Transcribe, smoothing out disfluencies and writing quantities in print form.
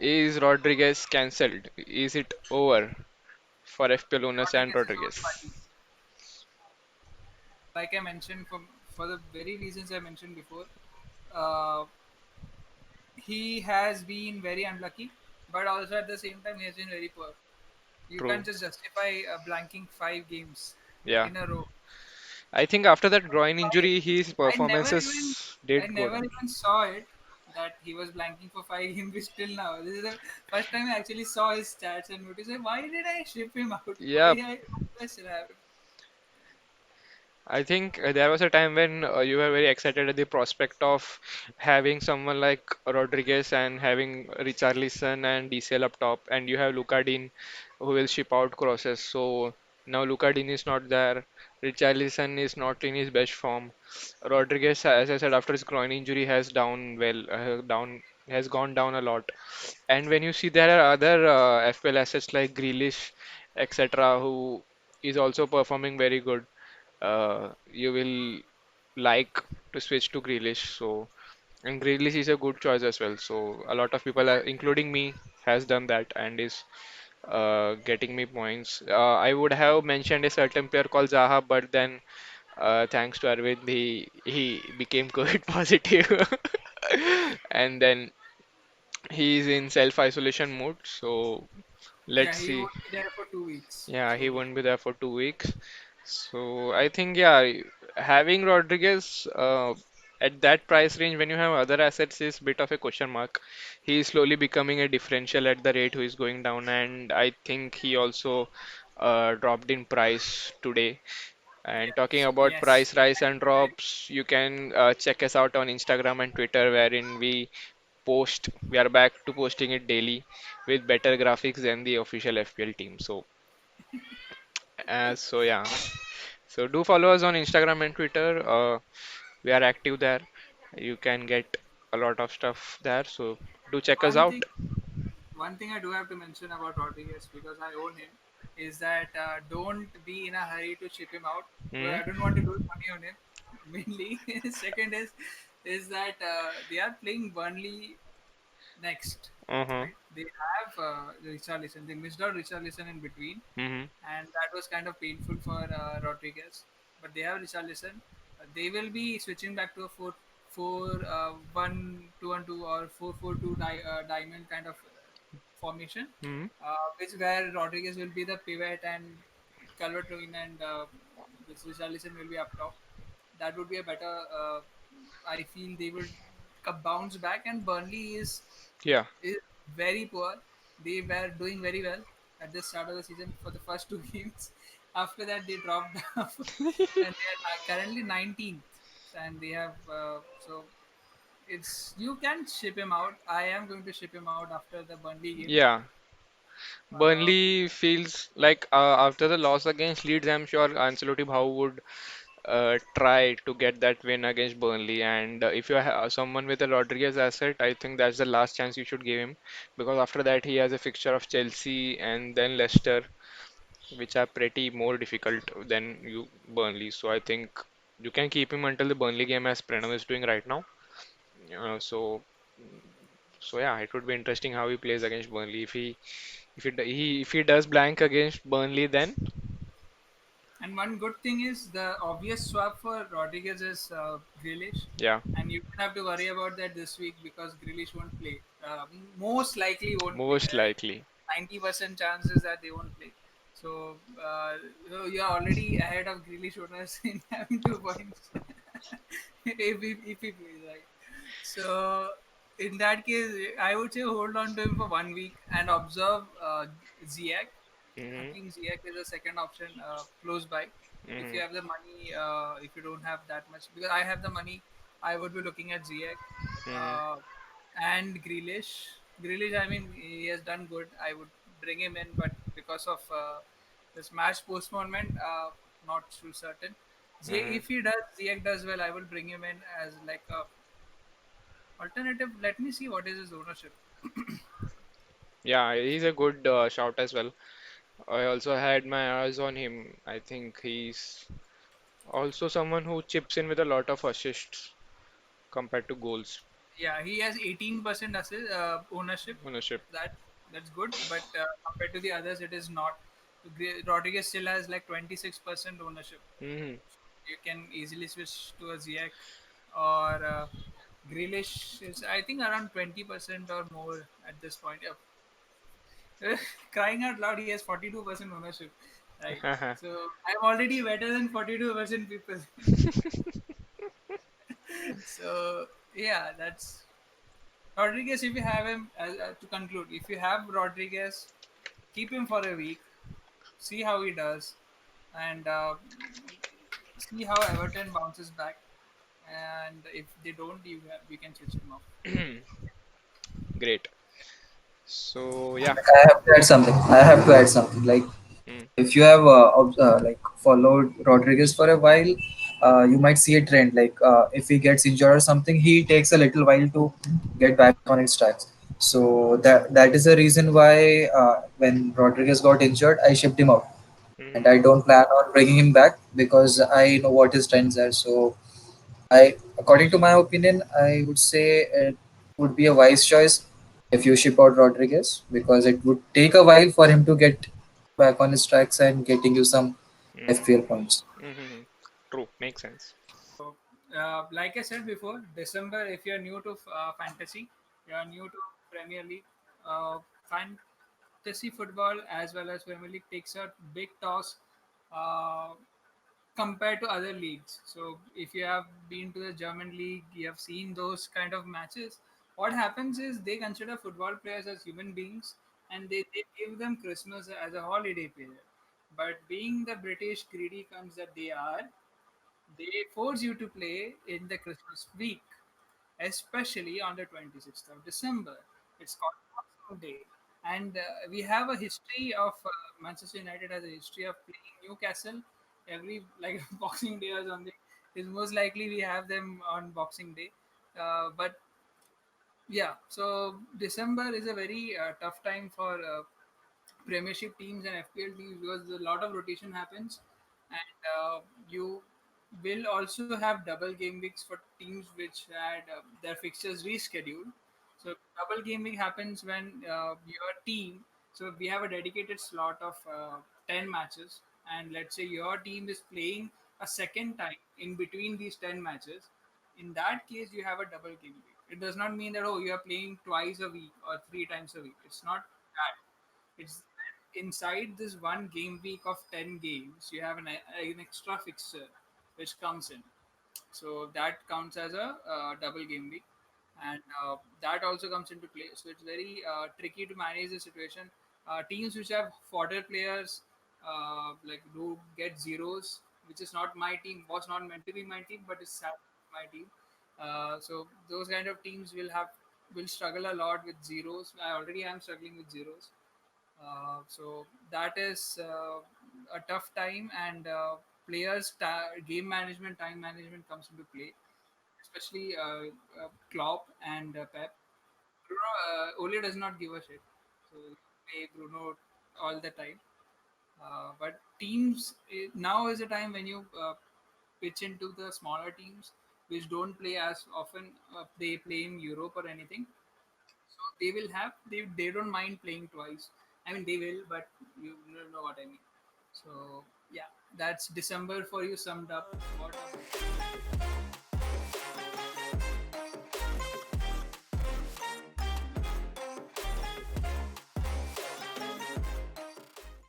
Is Rodriguez cancelled? Is it over for FPL owners and Rodriguez is out, Rodriguez? buddy. Like I mentioned, for the very reasons I mentioned before, uh, he has been very unlucky, but also at the same time he has been very poor. You True. can't just justify blanking 5 games Yeah. in a row. I think after that groin I, injury, his I never even performances I did good. never even saw it that he was blanking for 5 games till now. This is the first time I actually saw his stats and noticed like, why did I ship him out? Yeah, Why did I still have him? I think there was a time when you were very excited at the prospect of having someone like Rodriguez and having Richarlison and DCL up top, and you have Luka Dean who will ship out crosses. So now Luka Dean is not there. Richarlison is not in his best form. Rodriguez, as I said, after his groin injury, has gone down a lot. And when you see there are other FPL assets like Grealish, etc., who is also performing very good, you will like to switch to Grealish. So, and Grealish is a good choice as well. So, a lot of people, including me, has done that and is getting me points. I would have mentioned a certain player called Zaha, but then thanks to Arvind, he became COVID positive, and then he is in self-isolation mode. So, Yeah, let's he see. won't be there for 2 weeks. Yeah, he So won't be there for 2 weeks. So I think, yeah, having Rodriguez at that price range when you have other assets is bit of a question mark. He is slowly becoming a differential at the rate who is going down, and I think he also dropped in price today. And talking about yes, price yes, rise I and did agree. drops, you can check us out on Instagram and Twitter, wherein we are back to posting it daily with better graphics than the official FPL team. So yeah. So do follow us on Instagram and Twitter. We are active there. You can get a lot of stuff there. So do check us One out. thing One thing I do have to mention about Rodriguez because I own him is that don't be in a hurry to ship him out. Well, Hmm. I don't want to lose money on him. Mainly, second is that they are playing Burnley next, Uh-huh. right? They have Richarlison. They missed out Richarlison in between, Hmm. and that was kind of painful for Rodriguez. But they have Richarlison. They will be switching back to a 4-1-2-1-2 or 4-4-2 diamond kind of formation, Hmm. which where Rodriguez will be the pivot and Calvert-Lewin and this Richarlison will be up top. That would be a better. I feel they will bounce back, and Burnley Yeah. is very poor. They were doing very well at the start of the season for the first 2 games. After that, they dropped off, and they are currently 19th. And they have so it's you can ship him out. I am going to ship him out after the Burnley game. Yeah. Uh, Burnley feels like after the loss against Leeds, I'm sure Ancelotti Bhau would try to get that win against Burnley. And if you have someone with a Rodriguez asset, I think that's the last chance you should give him because after that he has a fixture of Chelsea and then Leicester, which are pretty more difficult than you Burnley. So I think you can keep him until the Burnley game as Pranav is doing right now. So yeah, it would be interesting how he plays against Burnley. If he does blank against Burnley, then And one good thing is the obvious swap for Rodriguez is Grealish, yeah, and you don't have to worry about that this week because Grealish won't play. Most likely won't play. most likely. 90% chances that they won't play. So, you're already ahead of Grealish owners in having 2 points if he plays right. So, in that case, I would say hold on to him for 1 week and observe Ziyech. I Hmm. think Ziyech is a second option close by. If you Hmm. have the money, if you don't have that much, because I have the money, I would be looking at Ziyech Hmm. uh, and Grealish. Grealish, I mean, he has done good. I would bring him in, but because of this match postponement, not too certain. Hmm. If he does, Ziyech does well, I will bring him in as like a alternative. Let me see what is his ownership. Yeah, he's a good shout as well. I also had my eyes on him. I think he's also someone who chips in with a lot of assists compared to goals. Yeah, he has 18% ownership. ownership. That that's good, but compared to the others, it is not. Rodriguez still has like 26% ownership. Hmm. You can easily switch to a Ziyech or Grealish is I think around 20% or more at this point. Yeah. Crying out loud, he has 42% ownership. Right. So I'm already better than 42% people. So yeah, that's Rodriguez. If you have him, to conclude, if you have Rodriguez, keep him for a week, see how he does, and see how Everton bounces back. And if they don't, we can switch him off. Great. So yeah. Like, I have to add something. I have to add something. Like, Mm, if you have like followed Rodriguez for a while, you might see a trend. Like, if he gets injured or something, he takes a little while to get back on his tracks. So that is the reason why when Rodriguez got injured, I shipped him out, and mhm, I don't plan on bringing him back because I know what his trends are. So according to my opinion, I would say it would be a wise choice if you ship out Rodriguez because it would take a while for him to get back on his tracks and getting you some mhm, FPL points. mhm. True. Makes sense. So, like I said before, December, if you're new to fantasy, you're new to Premier League, fantasy football as well as Premier League takes a big toss uh, compared to other leagues. So, if you have been to the German league, you have seen those kind of matches. What happens is they consider football players as human beings and they give them Christmas as a holiday period. But being the British greedy cunts that they are, they force you to play in the Christmas week, especially on the 26th of December. It's called Boxing Day. And we have a history of Manchester United has a history of playing Newcastle every like Boxing Day or something. Is most likely we have them on Boxing Day. But yeah, so December is a very tough time for Premiership teams and FPL teams because a lot of rotation happens, and you will also have double game weeks for teams which had their fixtures rescheduled. So double game week happens when your team. So we have a dedicated slot of 10 matches, and let's say your team is playing a second time in between these 10 matches. In that case, you have a double game week. It does not mean that you are playing twice a week or 3 times a week. It's not that. It's inside this one game week of 10 games, you have an extra fixture which comes in. So that counts as a double game week. And that also comes into play. So it's very tricky to manage the situation. Teams which have fodder players like do get zeros, which is not my team, was not meant to be my team, but is sad my team. So those kind of teams will struggle a lot with zeros. I already am struggling with zeros. So that is a tough time, and game management, time management comes into play, especially Klopp and Pep. Bruno, Ole does not give a shit, so you play Bruno all the time. But teams now is a time when you pitch into the smaller teams which don't play as often. They play in Europe or anything, so they don't mind playing twice. I mean they will, but you don't know what I mean. So yeah, that's December for you summed up. What about you?